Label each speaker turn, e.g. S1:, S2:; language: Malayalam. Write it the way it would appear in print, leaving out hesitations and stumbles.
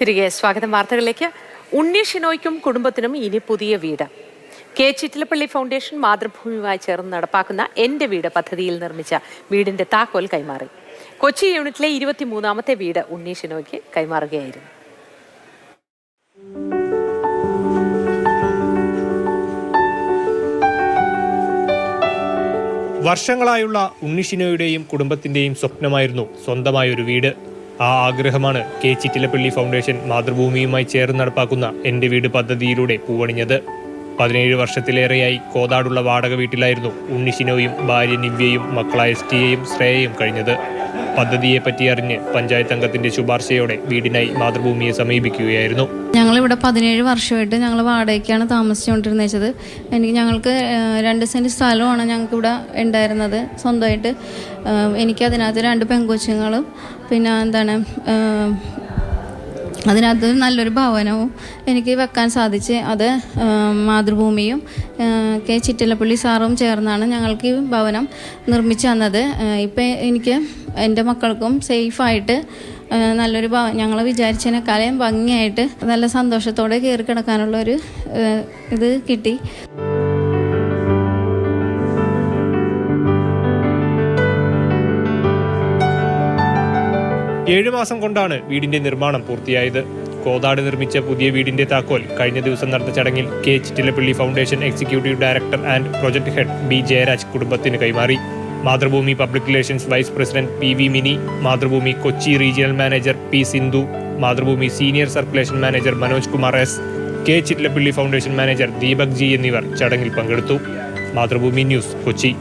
S1: തിരികെ സ്വാഗതം. വാർത്തകളിലേക്ക്. ഉണ്ണി ഷിനോയ്ക്കും കുടുംബത്തിനും ഇനി പുതിയ വീട്. കെ ചിറ്റിലപ്പള്ളി ഫൗണ്ടേഷൻ മാതൃഭൂമിയുമായി ചേർന്ന് നടപ്പാക്കുന്ന എൻ്റെ വീട് പദ്ധതിയിൽ നിർമ്മിച്ച വീടിന്റെ താക്കോൽ കൈമാറി. കൊച്ചി യൂണിറ്റിലെ 23ാമത്തെ വീട് ഉണ്ണി ഷിനോയ്ക്ക് കൈമാറുകയായിരുന്നു.
S2: വർഷങ്ങളായുള്ള ഉണ്ണി ഷിനോയുടെയും കുടുംബത്തിന്റെയും സ്വപ്നമായിരുന്നു സ്വന്തമായൊരു വീട്. ആ ആഗ്രഹമാണ് കെ ചിറ്റിലപ്പള്ളി ഫൗണ്ടേഷൻ മാതൃഭൂമിയുമായി ചേർന്ന് നടപ്പാക്കുന്ന എൻ്റെ വീട് പദ്ധതിയിലൂടെ പൂവണിഞ്ഞത്. 17 വർഷത്തിലേറെയായി കോതാടുള്ള വാടക വീട്ടിലായിരുന്നു ഉണ്ണി ഷിനോയും ഭാര്യ നിവ്യയും മക്കളായ എസ്റ്റിയെയും ശ്രേയയും കഴിഞ്ഞത്. പദ്ധതിയെപ്പറ്റി അറിഞ്ഞ് പഞ്ചായത്ത് അംഗത്തിന്റെ ശുപാർശയോടെ വീടിനായി മാതൃഭൂമിയെ സമീപിക്കുകയായിരുന്നു.
S3: ഞങ്ങളിവിടെ 17 വർഷമായിട്ട് ഞങ്ങൾ വാടകയ്ക്കാണ് താമസിച്ചുകൊണ്ടിരുന്നത്. ഞങ്ങൾക്ക് 2 സെന്റ് സ്ഥലമാണ് ഞങ്ങൾക്കിവിടെ ഉണ്ടായിരുന്നത് സ്വന്തമായിട്ട്. എനിക്ക് അതിനകത്ത് 2 പെൺകൊച്ചുങ്ങളും പിന്നെ അതിനകത്ത് നല്ലൊരു ഭവനവും എനിക്ക് വെക്കാൻ സാധിച്ച്. അത് മാതൃഭൂമിയും കെ ചിറ്റിലപ്പള്ളി സാറും ചേർന്നാണ് ഞങ്ങൾക്ക് ഈ ഭവനം നിർമ്മിച്ചു തന്നത്. ഇപ്പം എനിക്ക് എൻ്റെ മക്കൾക്കും സേഫായിട്ട് നല്ലൊരു ഞങ്ങൾ വിചാരിച്ചതിനേക്കാളും ഭംഗിയായിട്ട് നല്ല സന്തോഷത്തോടെ കയറി കിടക്കാനുള്ളൊരു ഇത് കിട്ടി.
S2: 7 മാസം കൊണ്ടാണ് വീടിന്റെ നിർമ്മാണം പൂർത്തിയായത്. കോതാട് നിർമ്മിച്ച പുതിയ വീടിന്റെ താക്കോൽ കഴിഞ്ഞ ദിവസം നടന്ന ചടങ്ങിൽ K Chittilappally foundation executive director and project head B Jayaraj കുടുംബത്തിന് കൈമാറി. Mathrubhumi public relations vice president P V. Mini, Mathrubhumi Kochi regional manager P. Sindhu, Mathrubhumi senior circulation manager Manoj Kumar S, K Chittilappally foundation manager Deepak G എന്നിവർ ചടങ്ങിൽ പങ്കെടുത്തു. മാതൃഭൂമി ന്യൂസ്, കൊച്ചി.